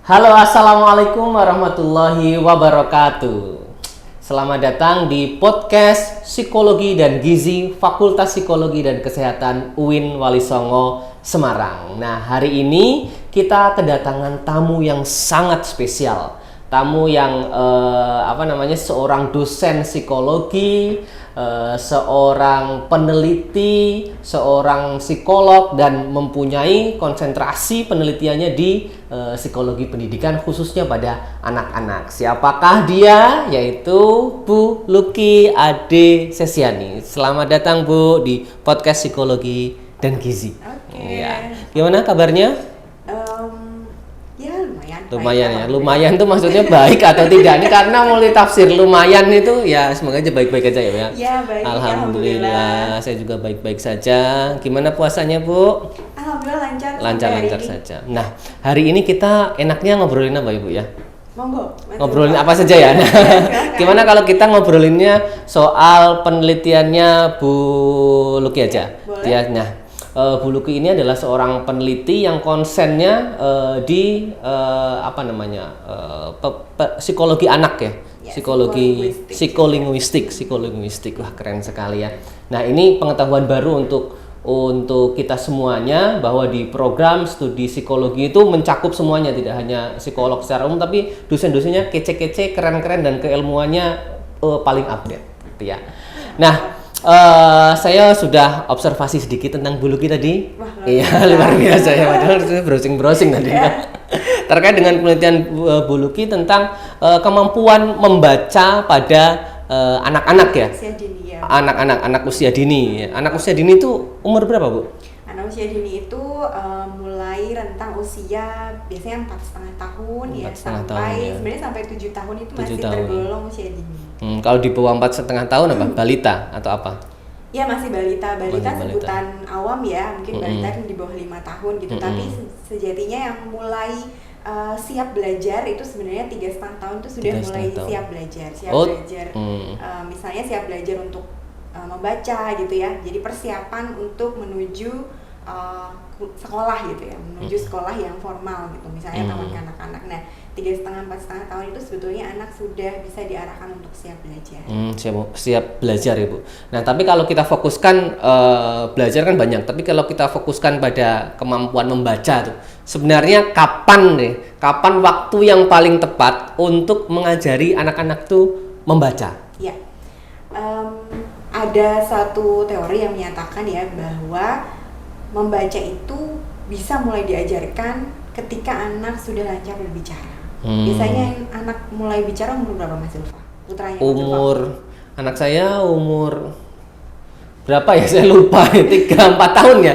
Halo, assalamualaikum warahmatullahi wabarakatuh. Selamat datang di podcast Psikologi dan Gizi Fakultas Psikologi dan Kesehatan UIN Walisongo Semarang. Nah, hari ini kita kedatangan tamu yang sangat spesial. Tamu yang seorang dosen psikologi, seorang peneliti, seorang psikolog, dan mempunyai konsentrasi penelitiannya di psikologi pendidikan khususnya pada anak-anak. Siapakah dia? Yaitu Bu Lucky Ade Sesiani. Selamat datang Bu di podcast Psikologi dan Gizi. Ya. Gimana kabarnya? Lumayan ya. Lumayan tuh maksudnya baik atau tidak? Ini karena multi tafsir lumayan itu ya, semoga aja baik-baik aja ya. Ya, baik. Alhamdulillah, saya juga baik-baik saja. Gimana puasanya, Bu? Alhamdulillah lancar. Lancar-lancar saja. Nah, hari ini kita enaknya ngobrolin apa, Ibu ya? Monggo. Ngobrolin apa saja ya? Nah, gimana kalau kita ngobrolinnya soal penelitiannya Bu Lucky aja? Boleh. Ya, nah, Bu Lucky ini adalah seorang peneliti yang konsennya di psikologi anak ya, psikologi psikolinguistik. Wah, keren sekali ya. Nah, ini pengetahuan baru untuk kita semuanya, bahwa di program studi psikologi itu mencakup semuanya, tidak hanya psikolog secara umum, tapi dosen-dosennya kece-kece, keren-keren, dan keilmuannya paling update gitu ya. Nah, saya sudah observasi sedikit tentang Bu Lucky tadi. Iya, luar biasa ya, padahal saya browsing tadi. Terkait dengan penelitian Bu Lucky tentang kemampuan membaca pada anak-anak ya. Anak usia dini. Anak usia dini itu umur berapa, Bu? Anak usia dini itu mulai rentang usia biasanya 4,5 tahun ya, sebenarnya sampai 7 tahun itu masih tergolong usia dini. Kalau di bawah 4,5 tahun apa? Balita atau apa? Ya, masih balita sebutan awam ya, mungkin balita itu di bawah 5 tahun gitu. Tapi sejatinya yang mulai siap belajar itu sebenarnya 3,5 tahun itu sudah mulai siap belajar. Misalnya siap belajar untuk membaca gitu ya. Jadi persiapan untuk menuju sekolah gitu ya, menuju sekolah yang formal gitu, misalnya taman kanak-kanak. Nah, 3,5-4,5 tahun itu sebetulnya anak sudah bisa diarahkan untuk siap belajar. Siap belajar ya, Bu. Nah, tapi kalau kita fokuskan belajar kan banyak, tapi kalau kita fokuskan pada kemampuan membaca tuh, sebenarnya kapan waktu yang paling tepat untuk mengajari anak-anak tuh membaca? Ya, ada satu teori yang menyatakan ya bahwa membaca itu bisa mulai diajarkan ketika anak sudah lancar berbicara. Biasanya anak mulai bicara umur berapa, Mas Zulfa? Putranya Anak saya umur berapa ya? Saya lupa. 3-4 tahun ya?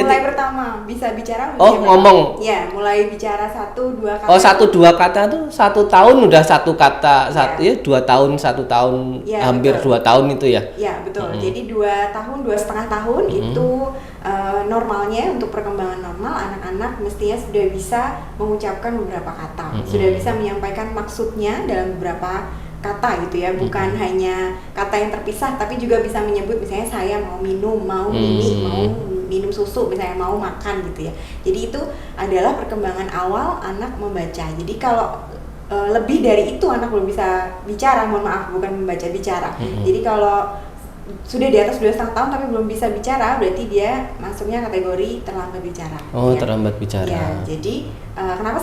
Mulai pertama bisa bicara. Ngomong. Ya, mulai bicara 1-2 kata. 1-2 kata tuh 1 tahun udah 1 kata, 2 tahun, 1 tahun, ya, hampir betul. 2 tahun itu ya? Ya, betul. Jadi 2 tahun, 2,5 tahun itu normalnya, untuk perkembangan normal anak-anak mestinya sudah bisa mengucapkan beberapa kata, sudah bisa menyampaikan maksudnya dalam beberapa kata gitu ya, bukan hanya kata yang terpisah, tapi juga bisa menyebut misalnya saya mau minum, mau minum susu, misalnya mau makan gitu ya. Jadi itu adalah perkembangan awal anak membaca. Jadi kalau lebih dari itu anak belum bisa bicara, mohon maaf, bukan membaca, bicara. Jadi kalau sudah di atas 2,5 tahun tapi belum bisa bicara, berarti dia masuknya kategori terlambat bicara. Terlambat bicara. Ya, jadi kenapa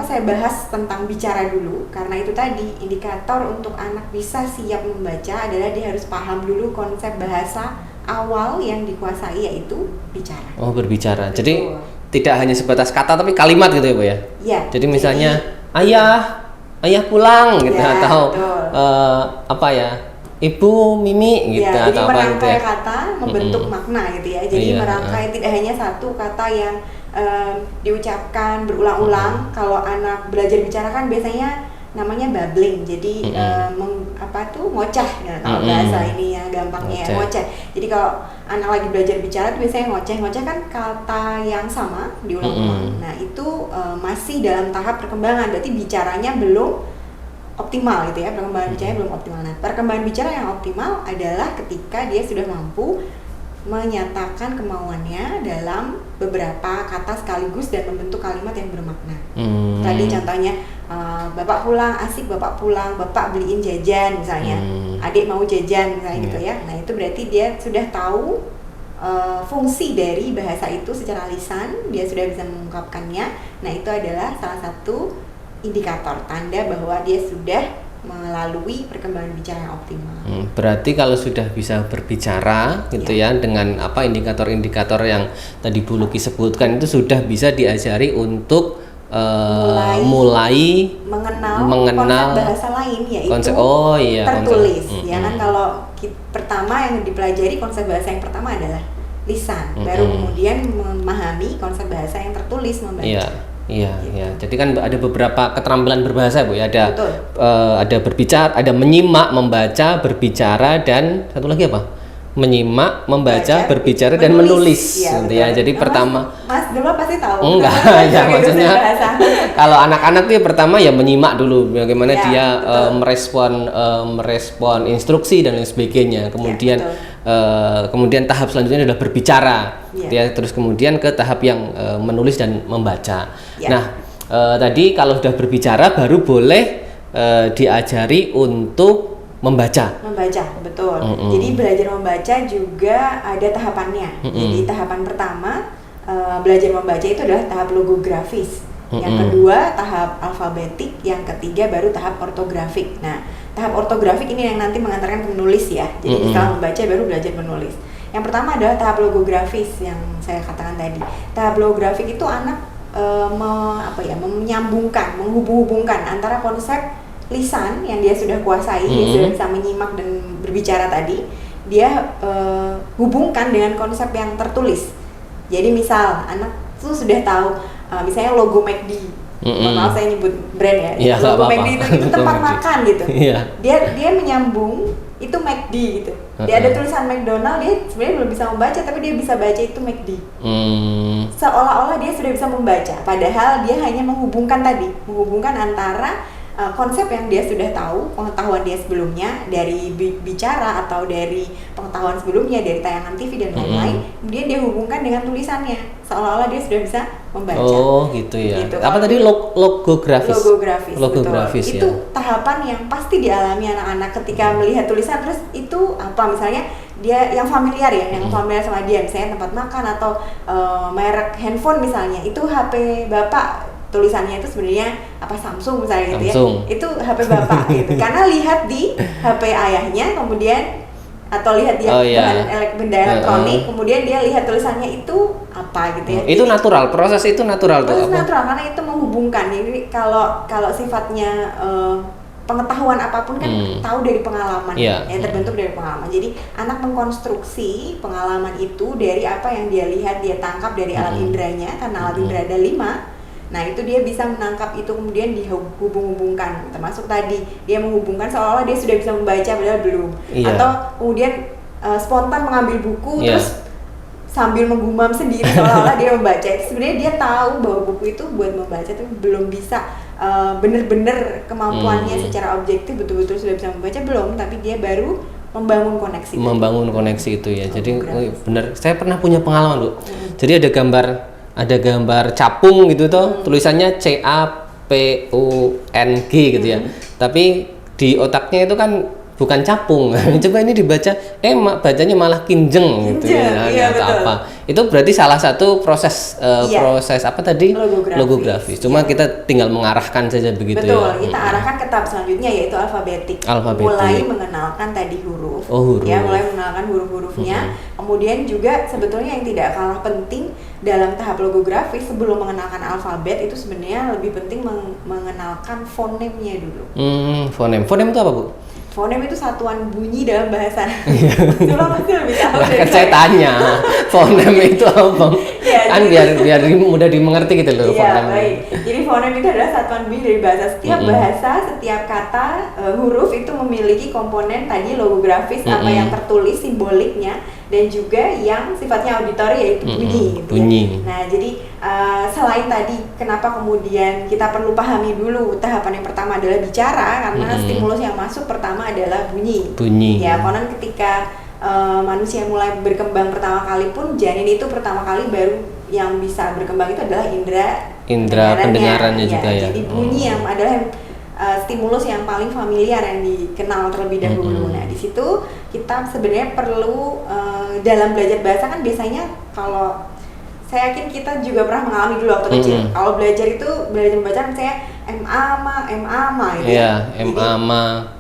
saya bahas tentang bicara dulu? Karena itu tadi, indikator untuk anak bisa siap membaca adalah dia harus paham dulu konsep bahasa awal yang dikuasai, yaitu bicara. Berbicara. Betul. Jadi tidak hanya sebatas kata tapi kalimat gitu ya, Bu ya? Iya. Jadi misalnya ayah pulang gitu ya, atau Ibu Mimi gitu, ya, atau apa gitu ya. Merangkai kata membentuk makna gitu ya. Jadi merangkai tidak hanya satu kata yang diucapkan berulang-ulang. Kalau anak belajar bicara kan biasanya namanya babbling. Jadi ngoceh ya, kalau bahasa ini ya gampangnya ngoceh. Jadi kalau anak lagi belajar bicara tuh biasanya ngoceh kan kata yang sama diulang-ulang. Nah, itu masih dalam tahap perkembangan, berarti bicaranya belum optimal gitu ya, perkembangan bicaranya belum optimal. Nah, perkembangan bicara yang optimal adalah ketika dia sudah mampu menyatakan kemauannya dalam beberapa kata sekaligus dan membentuk kalimat yang bermakna. Tadi contohnya bapak pulang, asik bapak pulang, bapak beliin jajan misalnya, adik mau jajan misalnya gitu ya. Nah itu berarti dia sudah tahu fungsi dari bahasa itu secara lisan, dia sudah bisa mengungkapkannya. Nah itu adalah salah satu indikator tanda bahwa dia sudah melalui perkembangan bicara yang optimal. Berarti kalau sudah bisa berbicara gitu ya dengan apa indikator-indikator yang tadi Bu Luki sebutkan itu sudah bisa diajari untuk mulai mengenal konsep bahasa lain yaitu tertulis. Ya kan kalau pertama yang dipelajari konsep bahasa yang pertama adalah lisan, baru kemudian memahami konsep bahasa yang tertulis, membaca. Iya. Jadi kan ada beberapa keterampilan berbahasa Bu ya. Ada berbicara, ada menyimak, membaca, berbicara, dan satu lagi apa? Menyimak, membaca, berbicara, dan menulis. Ya, jadi pertama. Mas dulu pasti tahu. Enggak, ya maksudnya. Kalau anak-anak tuh pertama ya menyimak dulu bagaimana dia merespon instruksi dan lain sebagainya. Kemudian tahap selanjutnya adalah berbicara. Ya, terus kemudian ke tahap yang menulis dan membaca. Nah, tadi kalau sudah berbicara baru boleh diajari untuk membaca, betul. Jadi belajar membaca juga ada tahapannya. Jadi tahapan pertama belajar membaca itu adalah tahap logografis. Yang kedua tahap alfabetik, yang ketiga baru tahap ortografik. Nah, tahap ortografik ini yang nanti mengantarkan ke menulis ya. Jadi setelah membaca baru belajar menulis. Yang pertama adalah tahap logografis yang saya katakan tadi. Tahap logografik itu anak menyambungkan, menghubung-hubungkan antara konsep lisan yang dia sudah kuasai, dia sudah bisa menyimak dan berbicara tadi, dia hubungkan dengan konsep yang tertulis. Jadi misal anak tuh sudah tahu misalnya logo McD, maaf saya nyebut brand ya, logo McD itu tempat makan gitu. Dia menyambung itu McD gitu. Dia ada tulisan McDonald, dia sebenarnya belum bisa membaca tapi dia bisa baca itu McD. Seolah-olah dia sudah bisa membaca, padahal dia hanya menghubungkan antara konsep yang dia sudah tahu, pengetahuan dia sebelumnya dari bicara atau dari pengetahuan sebelumnya dari tayangan TV dan lain-lain, kemudian dia hubungkan dengan tulisannya, seolah-olah dia sudah bisa membaca. Oh gitu ya. Gitu. Apa tadi logografis? Logografis ya. Itu tahapan yang pasti dialami anak-anak ketika melihat tulisan, terus itu apa misalnya dia yang familiar ya, yang familiar sama dia, misalnya tempat makan atau merek handphone misalnya, itu HP bapak tulisannya itu sebenarnya apa Samsung misalnya gitu ya, itu HP bapak gitu, karena lihat di HP ayahnya kemudian atau lihat dia benda elektronik kemudian dia lihat tulisannya itu apa gitu ya. Itu jadi, natural, proses itu natural tuh. Natural karena itu menghubungkan. Jadi kalau sifatnya pengetahuan apapun kan tahu dari pengalaman, yang terbentuk dari pengalaman. Jadi anak mengkonstruksi pengalaman itu dari apa yang dia lihat, dia tangkap dari alat inderanya, karena alat indera ada 5. Nah itu dia bisa menangkap itu kemudian dihubung-hubungkan, termasuk tadi dia menghubungkan seolah-olah dia sudah bisa membaca padahal belum, atau kemudian spontan mengambil buku terus sambil menggumam sendiri seolah-olah dia membaca. Sebenarnya dia tahu bahwa buku itu buat membaca tapi belum bisa benar-benar kemampuannya secara objektif betul-betul sudah bisa membaca belum, tapi dia baru membangun koneksi itu ya. Jadi benar, saya pernah punya pengalaman Bu. Jadi ada gambar capung gitu tuh, tulisannya CAPUNG gitu ya. Tapi di otaknya itu kan bukan capung. Coba ini dibaca, bacanya malah kinjeng gitu ya. Atau apa. Itu berarti salah satu proses proses apa tadi? Logografis. Cuma kita tinggal mengarahkan saja begitu. Betul, kita arahkan ke tahap selanjutnya yaitu alfabetik. Mulai mengenalkan tadi huruf. Ya, mulai mengenalkan huruf-hurufnya. Kemudian juga sebetulnya yang tidak kalah penting dalam tahap logografis sebelum mengenalkan alfabet itu sebenarnya lebih penting mengenalkan fonemnya dulu. Fonem itu apa Bu? Fonem itu satuan bunyi dalam bahasa. Coba pasti lebih tahu. Kan saya tanya, fonem itu apa? Kan biar mudah dimengerti gitu loh. Iya, baik. Jadi fonem itu adalah satuan bunyi dari bahasa. Setiap bahasa, setiap kata, huruf itu memiliki komponen tadi logografis, apa yang tertulis simboliknya, dan juga yang sifatnya auditori yaitu bunyi. Gitu bunyi. Ya. Nah, jadi selain tadi kenapa kemudian kita perlu pahami dulu tahapan yang pertama adalah bicara, karena stimulus yang masuk pertama adalah bunyi. Bunyi. Ya, konon ketika manusia mulai berkembang pertama kali pun janin itu pertama kali baru yang bisa berkembang itu adalah indera pendengarannya juga ya. Jadi bunyi yang adalah stimulus yang paling familiar yang dikenal terlebih dahulu. Nah, di situ kita sebenarnya perlu dalam belajar bahasa kan biasanya kalau saya yakin kita juga pernah mengalami dulu waktu kecil. Kalau belajar membaca misalnya ma gitu ya. Mama.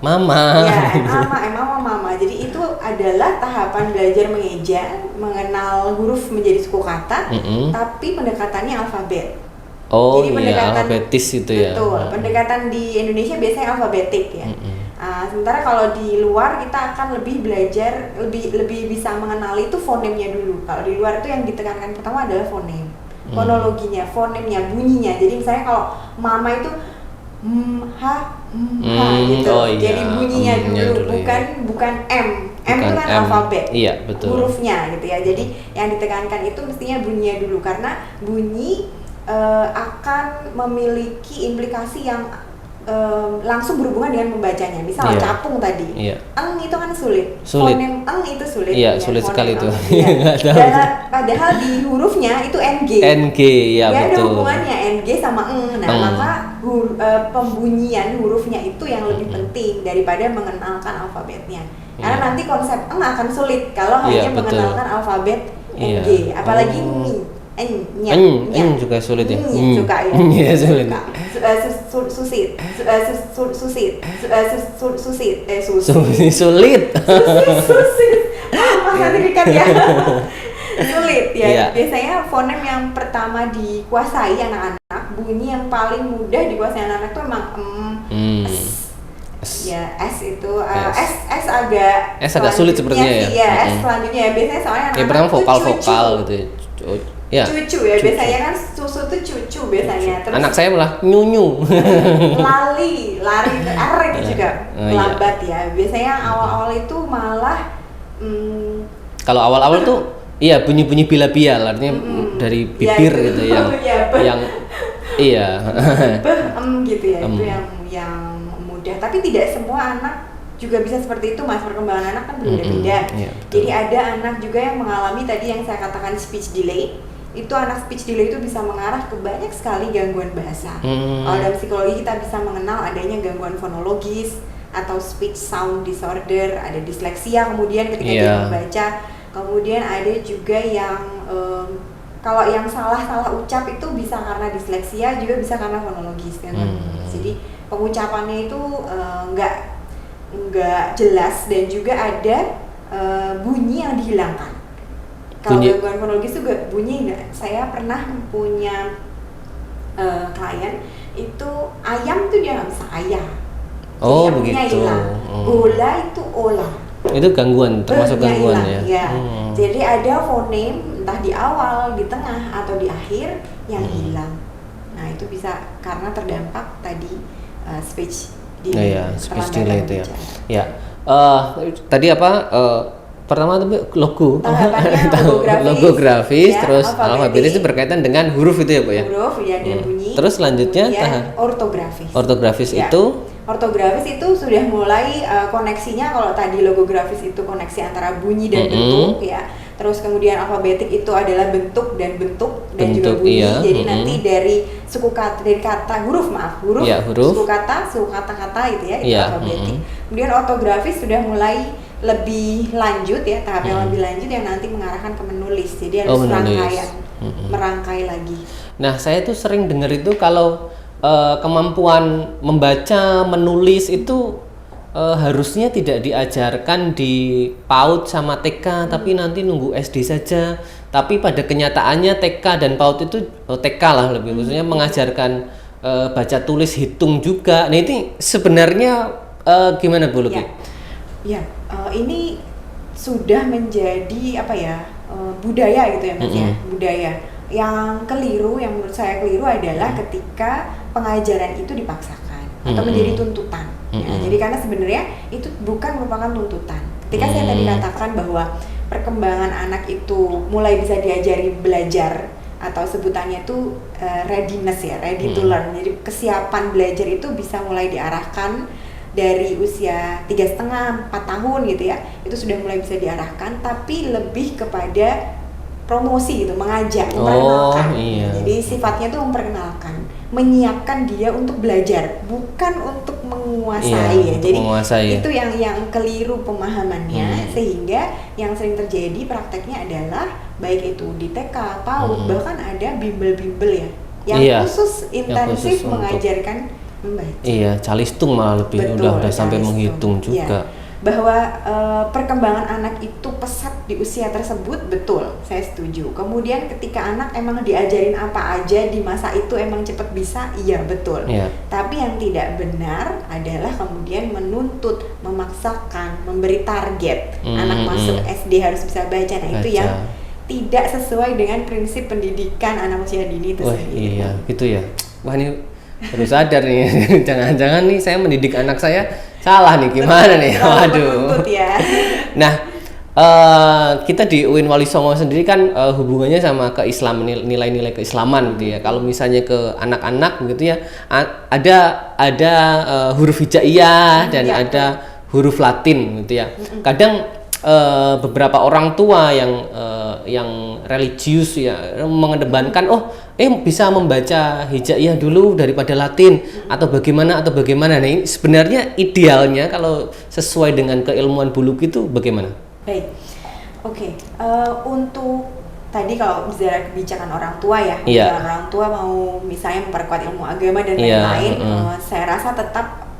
Ya, mama. Jadi itu adalah tahapan belajar mengeja, mengenal huruf menjadi suku kata, tapi pendekatannya alfabet. Oh jadi iya, alfabetis itu ya. Betul, pendekatan di Indonesia biasanya alfabetik ya. Sementara kalau di luar kita akan lebih belajar, lebih bisa mengenali itu fonemnya dulu. Kalau di luar itu yang ditekankan pertama adalah fonem, fonologinya, fonemnya, bunyinya. Jadi misalnya kalau mama itu gitu. Oh iya, jadi bunyinya dulu, bukan M itu kan alfabet, iya, betul. Hurufnya gitu ya. Jadi yang ditekankan itu mestinya bunyinya dulu karena bunyi akan memiliki implikasi yang langsung berhubungan dengan membacanya. Misal capung tadi, eng itu kan sulit. Fonem eng itu sulit. Iya, sulit sekali itu. Padahal di hurufnya itu ng. Ya betul. Ada hubungannya ng sama eng. Nah, maka pembunyian hurufnya itu yang lebih penting daripada mengenalkan alfabetnya. Karena nanti konsep eng akan sulit kalau hanya mengenalkan alfabet ng. Apalagi mi. Juga sulit ya. Suka ya. Iya, sulit. Susit. Sertifikat ya. Sulit ya. Biasanya fonem yang pertama dikuasai anak-anak, bunyi yang paling mudah dikuasai anak-anak itu memang ya, S itu S agak sulit sepertinya ya. Iya, S selanjutnya ya biasanya soalnya anak-anak pertama vokal gitu ya. Cucu ya, biasanya kan susu tuh cucu biasanya. Terus anak saya malah nyunyu. lari itu R itu juga lambat ya. Biasanya awal-awal itu malah kalau awal-awal tuh iya bunyi-bunyi bilabial artinya dari bibir ya, gitu yang gitu ya. Itu yang mudah, tapi tidak semua anak juga bisa seperti itu, Mas. Perkembangan anak kan berbeda-beda. Jadi ada anak juga yang mengalami tadi yang saya katakan speech delay. Itu anak speech delay itu bisa mengarah ke banyak sekali gangguan bahasa. Kalau dalam psikologi kita bisa mengenal adanya gangguan fonologis atau speech sound disorder, ada disleksia kemudian ketika dia membaca. Kemudian ada juga yang kalau yang salah ucap itu bisa karena disleksia, juga bisa karena fonologis kan. Jadi pengucapannya itu nggak jelas dan juga ada bunyi yang dihilangkan. Kalau gangguan fonologis itu bunyi nggak. Saya pernah punya klien itu ayam tuh dia nggak bisa ayah. Oh begitu. Bola itu olah. Itu gangguan, termasuk gangguan ya. Jadi ada fonem entah di awal, di tengah atau di akhir yang hilang. Nah itu bisa karena terdampak tadi speech delay. Speech delay itu ya. Ya. Tadi apa? Pertama itu logografis, terus alfabetis itu berkaitan dengan huruf itu ya, Bu ya. Huruf ya dan bunyi. Terus selanjutnya ortografis. Ortografis itu ortografis itu sudah mulai koneksinya. Kalau tadi logografis itu koneksi antara bunyi dan bentuk ya. Terus kemudian alfabetik itu adalah bentuk dan juga bunyi. Jadi nanti dari suku kata, dari kata huruf, suku kata-kata gitu ya, itu alfabetik. Kemudian ortografis sudah mulai lebih lanjut ya, tahap yang lebih lanjut yang nanti mengarahkan ke menulis. Jadi harus merangkai lagi. Nah, saya tuh sering dengar itu kalau kemampuan membaca, menulis itu harusnya tidak diajarkan di PAUD sama TK, tapi nanti nunggu SD saja. Tapi pada kenyataannya TK dan PAUD itu TK lah lebih khususnya mengajarkan baca tulis hitung juga. Nah, ini sebenarnya gimana Bu Luki? Ini sudah menjadi budaya gitu ya Mas ya, budaya. Yang keliru, yang menurut saya keliru adalah ketika pengajaran itu dipaksakan atau menjadi tuntutan. Jadi karena sebenarnya itu bukan merupakan tuntutan. Ketika saya tadi katakan bahwa perkembangan anak itu mulai bisa diajari belajar atau sebutannya itu readiness ya, ready to learn. Jadi kesiapan belajar itu bisa mulai diarahkan dari usia 3,5-4 tahun gitu ya, itu sudah mulai bisa diarahkan, tapi lebih kepada promosi gitu, mengajak, memperkenalkan. iya. Jadi sifatnya tuh memperkenalkan, menyiapkan dia untuk belajar, bukan untuk menguasai Iya, ya. untuk Jadi menguasai. itu yang keliru pemahamannya, sehingga yang sering terjadi prakteknya adalah baik itu di TK, PAUD, bahkan ada bimbel-bimbel ya yang Iya, khusus yang intensif khusus untuk- mengajarkan membaca. Iya, calistung malah lebih udah sampai calistung. menghitung Iya. juga. Bahwa perkembangan anak itu pesat di usia tersebut, betul, saya setuju. Kemudian ketika anak emang diajarin apa aja di masa itu emang cepet bisa, iya betul. Iya. Tapi yang tidak benar adalah kemudian menuntut, memaksakan, memberi target anak masuk SD harus bisa baca. Nah itu Baca. yang tidak sesuai dengan prinsip pendidikan anak usia dini itu Wah, sendiri. iya, gitu ya. Wah, ini baru sadar nih. Jangan-jangan nih saya mendidik anak saya salah nih, gimana nih? Terlalu Waduh. menuntut ya. Nah, kita di UIN Wali Songo sendiri kan hubungannya sama keislaman, nilai-nilai keislaman gitu ya. Kalau misalnya ke anak-anak gitu ya, ada huruf hijaiyah dan Ya. ada huruf Latin gitu ya. Kadang beberapa orang tua yang religius ya mengedepankan bisa membaca hijaiyah dulu daripada Latin atau bagaimana. Nah, ini sebenarnya idealnya kalau sesuai dengan keilmuan buluk itu bagaimana? Baik, oke. Untuk tadi kalau bicara kebijakan orang tua ya, Iya. kebijakan orang tua mau misalnya memperkuat ilmu agama dan Iya, lain-lain, saya rasa tetap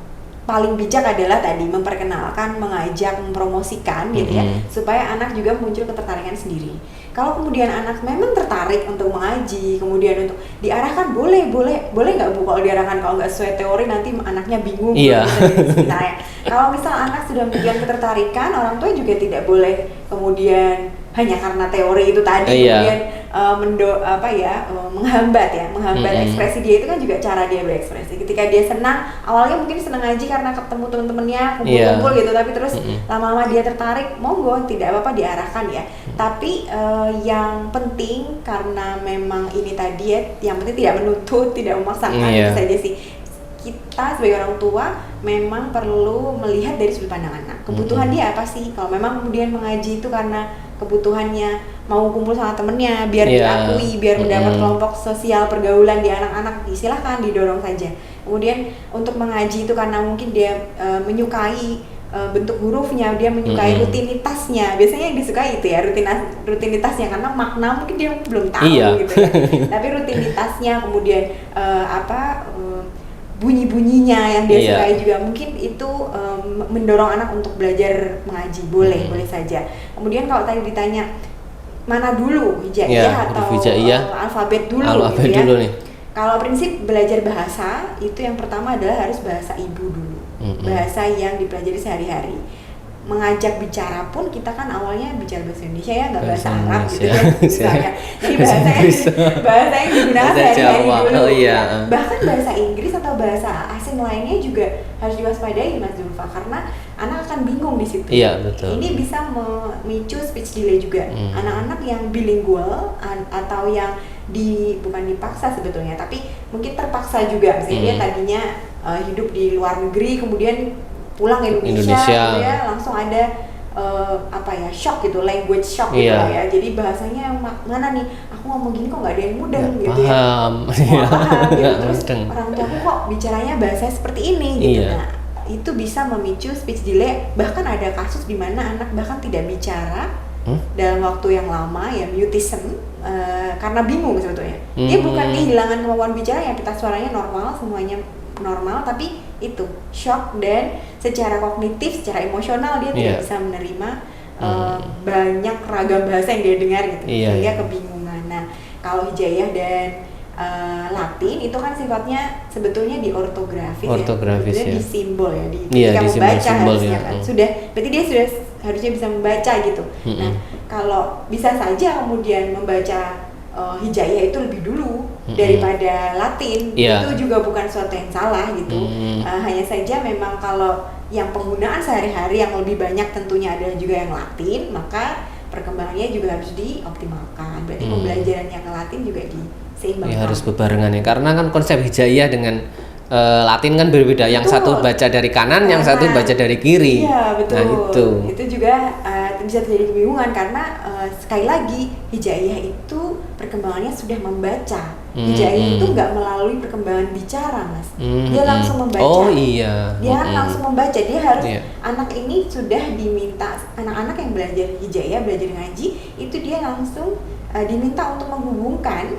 paling bijak adalah tadi memperkenalkan, mengajak, mempromosikan gitu ya, supaya anak juga muncul ketertarikan sendiri. Kalau kemudian anak memang tertarik untuk mengaji, kemudian untuk diarahkan, boleh nggak Bu kalau diarahkan, kalau nggak sesuai teori nanti anaknya bingung. Iya. Misalnya, kalau misal anak sudah memiliki ketertarikan, orang tua juga tidak boleh kemudian hanya karena teori itu tadi kemudian menghambat ekspresi dia. Itu kan juga cara dia berekspresi. Ketika dia senang, awalnya mungkin senang ngaji karena ketemu teman-temannya, kumpul-kumpul gitu, tapi terus lama-lama dia tertarik, monggo, tidak apa-apa diarahkan ya. Tapi yang penting karena memang ini tadi ya, yang penting tidak menuntut, tidak memaksakan, itu saja sih. Kita sebagai orang tua memang perlu melihat dari sudut pandang anak. Kebutuhan dia apa sih? Kalau memang kemudian mengaji itu karena kebutuhannya mau kumpul sama temennya, biar diakui, biar mendapat kelompok sosial pergaulan di anak-anak, silahkan didorong saja. Kemudian untuk mengaji itu karena mungkin dia menyukai bentuk hurufnya, dia menyukai rutinitasnya. Biasanya yang disukai itu ya rutinitasnya, karena makna mungkin dia belum tahu gitu ya. Tapi rutinitasnya, kemudian bunyi-bunyinya yang dia sukai juga, mungkin itu mendorong anak untuk belajar mengaji. Boleh saja. Kemudian kalau tadi ditanya mana dulu, hijaiyah atau alfabet dulu gitu ya. Dulu nih. Kalau prinsip belajar bahasa itu yang pertama adalah harus bahasa ibu dulu. Bahasa yang dipelajari sehari-hari. Mengajak bicara pun kita kan awalnya bicara bahasa Indonesia ya, nggak bahasa Arab gitu kan misalnya. Jadi bahasa yang digunakan sehari-hari dulu. Bahkan bahasa Inggris atau bahasa asing lainnya juga harus diwaspadai Mas Zulfa, karena anak akan bingung di situ. Iya, betul. Ini bisa memicu speech delay juga. Anak-anak yang bilingual atau yang bukan dipaksa sebetulnya, tapi mungkin terpaksa juga. Misalnya dia tadinya hidup di luar negeri, kemudian pulang ke Indonesia. Gitu ya, langsung ada shock gitu, language shock gitu ya. Jadi bahasanya yang mana nih, aku ngomong gini kok nggak ada yang mudeng gitu paham. Ya. Paham gitu. Terus orang tuaku kok bicaranya bahasa seperti ini gitu. Nah, itu bisa memicu speech delay. Bahkan ada kasus di mana anak bahkan tidak bicara dalam waktu yang lama ya, mutism, karena bingung sebetulnya. Dia bukan kehilangan kemampuan bicara, yang pita suaranya normal, semuanya normal, tapi itu shock, dan secara kognitif, secara emosional dia tidak bisa menerima banyak ragam bahasa yang dia dengar gitu, sehingga kebingungan. Nah, kalau hijaiyah dan Latin itu kan sifatnya sebetulnya di ortografis ya, di simbol ya, ketika membaca harusnya kan sudah, berarti dia sudah harusnya bisa membaca gitu. Nah, kalau bisa saja kemudian membaca hijaiyah itu lebih dulu daripada Latin, itu juga bukan suatu yang salah gitu. Hanya saja memang kalau yang penggunaan sehari-hari yang lebih banyak tentunya adalah juga yang Latin, maka perkembangannya juga harus dioptimalkan. Berarti pembelajaran yang Latin juga diseimbangkan. Ya, harus bebarengan ya, karena kan konsep hijaiyah dengan Latin kan berbeda. Yang Betul. satu baca dari kanan, yang satu baca dari kiri. Iya, betul. Nah Itu juga bisa terjadi kebingungan karena sekali lagi hijaiyah itu perkembangannya sudah membaca. Hijaiyah itu nggak melalui perkembangan bicara, Mas. Dia langsung membaca. Oh iya. Dia langsung membaca. Dia harus Iya. anak ini sudah diminta, anak-anak yang belajar hijaiyah, belajar ngaji, itu dia langsung diminta untuk menghubungkan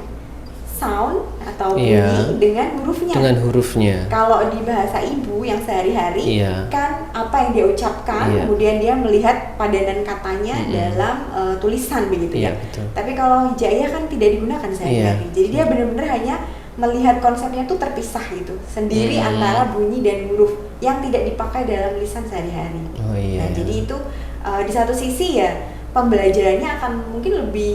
sound atau bunyi dengan hurufnya. Dengan hurufnya. Kalau di bahasa ibu yang sehari-hari kan apa yang dia ucapkan, kemudian dia melihat padanan katanya dalam tulisan begitu ya. Betul. Tapi kalau hijaiyah kan tidak digunakan sehari-hari. Jadi dia benar-benar hanya melihat konsepnya itu terpisah gitu, sendiri antara bunyi dan huruf yang tidak dipakai dalam lisan sehari-hari. Nah, jadi itu di satu sisi ya pembelajarannya akan mungkin lebih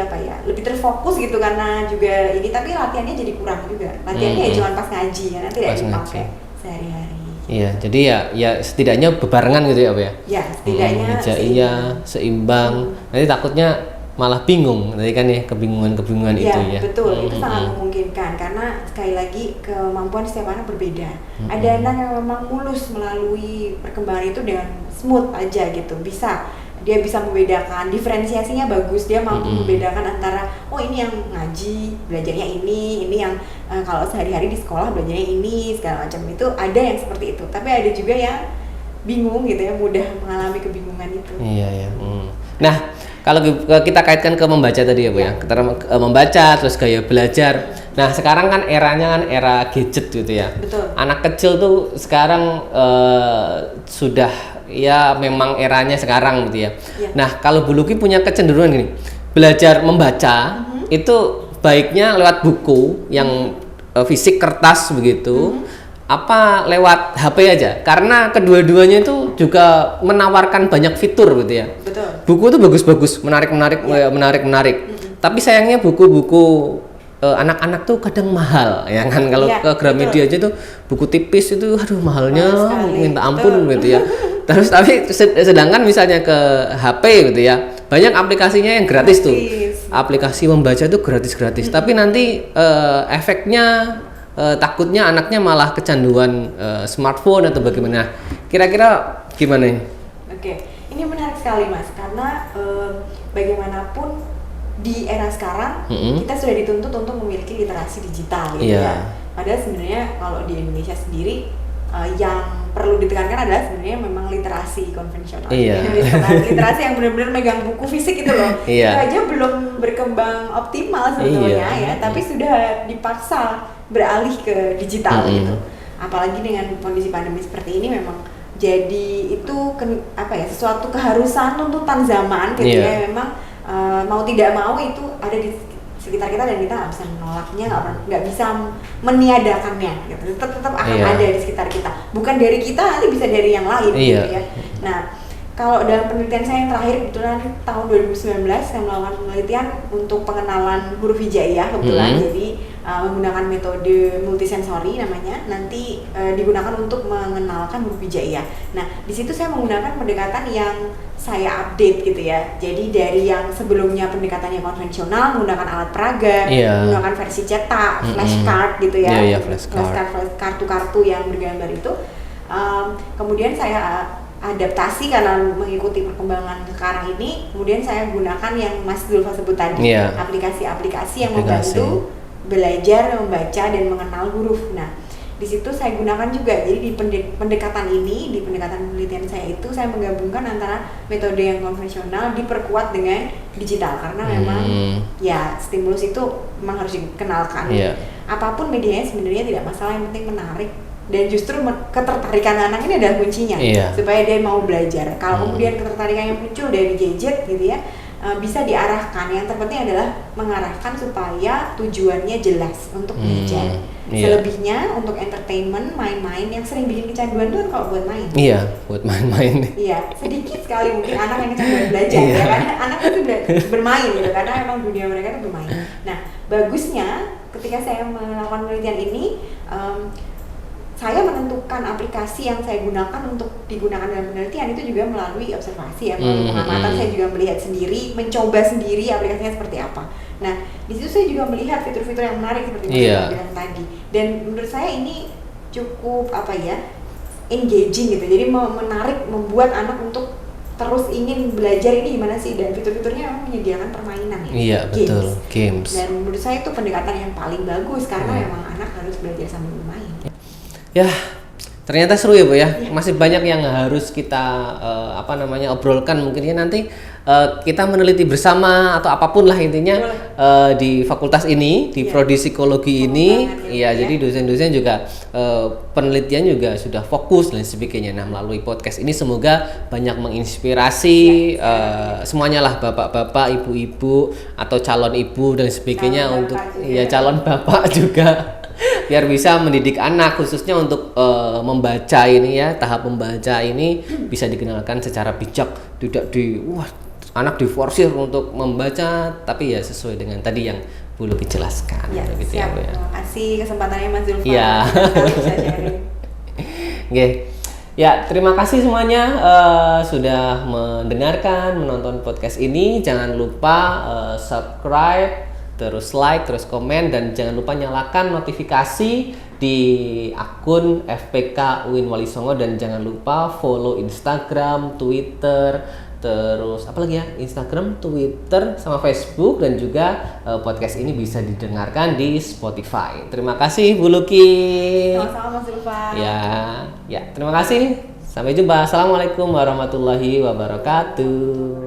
apa ya, lebih terfokus gitu karena juga ini, tapi latihannya jadi kurang juga. Latihannya ya cuma pas ngaji karena tidak dipakai sehari-hari. Iya, jadi ya setidaknya bebarengan gitu ya, Bu ya. Ya, setidaknya hijaiyah seimbang. Nanti takutnya malah bingung, tadi kan ya kebingungan itu ya. Betul, itu sangat memungkinkan karena sekali lagi kemampuan setiap anak berbeda. Ada anak yang memang mulus melalui perkembangan itu dengan smooth aja gitu, dia bisa membedakan, diferensiasinya bagus, dia mampu membedakan antara oh ini yang ngaji belajarnya ini yang kalau sehari-hari di sekolah belajarnya ini segala macam. Itu ada yang seperti itu, tapi ada juga yang bingung gitu ya, mudah mengalami kebingungan itu. Iya. Nah, kalau kita kaitkan ke membaca tadi ya, Bu ya. Kita membaca terus gaya belajar. Nah, sekarang kan eranya kan era gadget gitu ya. Betul. Anak kecil tuh sekarang sudah ya memang eranya sekarang gitu ya. Nah, kalau Bu Luki punya kecenderungan gini, belajar membaca itu baiknya lewat buku yang fisik kertas begitu, apa lewat HP aja? Karena kedua-duanya itu juga menawarkan banyak fitur gitu ya. Betul. Buku itu bagus-bagus, menarik. Tapi sayangnya buku-buku anak-anak tuh kadang mahal ya kan. Kalau ke Gramedia aja tuh buku tipis itu aduh mahalnya minta ampun gitu ya. Terus tapi sedangkan misalnya ke HP gitu ya, banyak aplikasinya yang gratis tuh. Aplikasi membaca itu gratis. Tapi nanti efeknya takutnya anaknya malah kecanduan smartphone atau bagaimana. Kira-kira gimana ini? Oke, ini menarik sekali Mas, karena bagaimanapun di era sekarang kita sudah dituntut untuk memiliki literasi digital gitu ya. Padahal sebenarnya kalau di Indonesia sendiri yang perlu ditekankan adalah sebenarnya memang literasi konvensional. Literasi yang benar-benar megang buku fisik itu loh. Itu aja belum berkembang optimal sebetulnya ya, tapi sudah dipaksa beralih ke digital gitu. Apalagi dengan kondisi pandemi seperti ini memang jadi itu sesuatu keharusan, tuntutan zaman gitu ya. Memang mau tidak mau itu ada di sekitar kita dan kita nggak bisa menolaknya, nggak bisa meniadakannya gitu. Tetap akan ada di sekitar kita, bukan dari kita, nanti bisa dari yang lain gitu ya. Nah, kalau dalam penelitian saya yang terakhir kebetulan tahun 2019 saya melakukan penelitian untuk pengenalan huruf hijaiyah kebetulan. Jadi menggunakan metode multisensori namanya, nanti digunakan untuk mengenalkan huruf hijaiyah. Nah, di situ saya menggunakan pendekatan yang saya update gitu ya. Jadi dari yang sebelumnya pendekatannya konvensional menggunakan alat peraga, menggunakan versi cetak, flashcard gitu ya. Flashcard, kartu-kartu yang bergambar itu. Kemudian saya adaptasi karena mengikuti perkembangan sekarang ini. Kemudian saya gunakan yang Mas Zulfa sebut tadi, aplikasi-aplikasi yang membantu belajar membaca dan mengenal huruf. Nah, di situ saya gunakan juga. Jadi di pendekatan ini, di pendekatan penelitian saya itu saya menggabungkan antara metode yang konvensional diperkuat dengan digital karena memang ya stimulus itu memang harus dikenalkan. Apapun medianya sebenarnya tidak masalah, yang penting menarik. Dan justru ketertarikan anak ini adalah kuncinya supaya dia mau belajar. Kalau kemudian ketertarikannya muncul dari gadget gitu ya, bisa diarahkan. Yang terpenting adalah mengarahkan supaya tujuannya jelas untuk belajar. Selebihnya untuk entertainment, main-main yang sering bikin kecanduan itu kan kalau buat main. Buat main-main. Sedikit sekali mungkin anak yang kecanduan belajar ya, karena anak itu bermain gitu, karena emang dunia mereka itu bermain. Nah, bagusnya ketika saya melakukan penelitian ini, saya menentukan aplikasi yang saya gunakan untuk digunakan dalam penelitian itu juga melalui observasi ya, melalui pengamatan. Saya juga melihat sendiri, mencoba sendiri aplikasinya seperti apa. Nah, di situ saya juga melihat fitur-fitur yang menarik seperti yang saya bilang tadi. Dan menurut saya ini cukup engaging gitu. Jadi menarik, membuat anak untuk terus ingin belajar ini gimana sih, dan fitur-fiturnya memang menyediakan permainan ya. Iya, betul, games. Dan menurut saya itu pendekatan yang paling bagus karena memang anak harus belajar sambil bermain. Ya, ternyata seru ya Bu ya. Masih banyak yang harus kita obrolkan mungkin ya nanti kita meneliti bersama atau apapun lah intinya di fakultas ini, di prodi psikologi ini. Iya, jadi dosen-dosen juga penelitian juga sudah fokus dan sebagainya. Nah, melalui podcast ini semoga banyak menginspirasi semuanya lah, bapak-bapak, ibu-ibu atau calon ibu dan sebagainya, untuk calon bapak juga biar bisa mendidik anak, khususnya untuk membaca ini ya, tahap membaca ini bisa dikenalkan secara bijak, tidak anak diforsir untuk membaca, tapi ya sesuai dengan tadi yang Bu Luki jelaskan. Ya, gitu siap. Ya. Terima kasih kesempatannya Mas Zulfa. Iya. Oke. Ya, terima kasih semuanya sudah mendengarkan, menonton podcast ini. Jangan lupa subscribe, terus like, terus komen, dan jangan lupa nyalakan notifikasi di akun FPK UIN Wali Songo, dan jangan lupa follow Instagram, Twitter, terus apa lagi ya, Instagram, Twitter, sama Facebook, dan juga podcast ini bisa didengarkan di Spotify. Terima kasih Bu Luki. Sama-sama Mas Zulfa. Ya, terima kasih. Sampai jumpa. Assalamualaikum warahmatullahi wabarakatuh.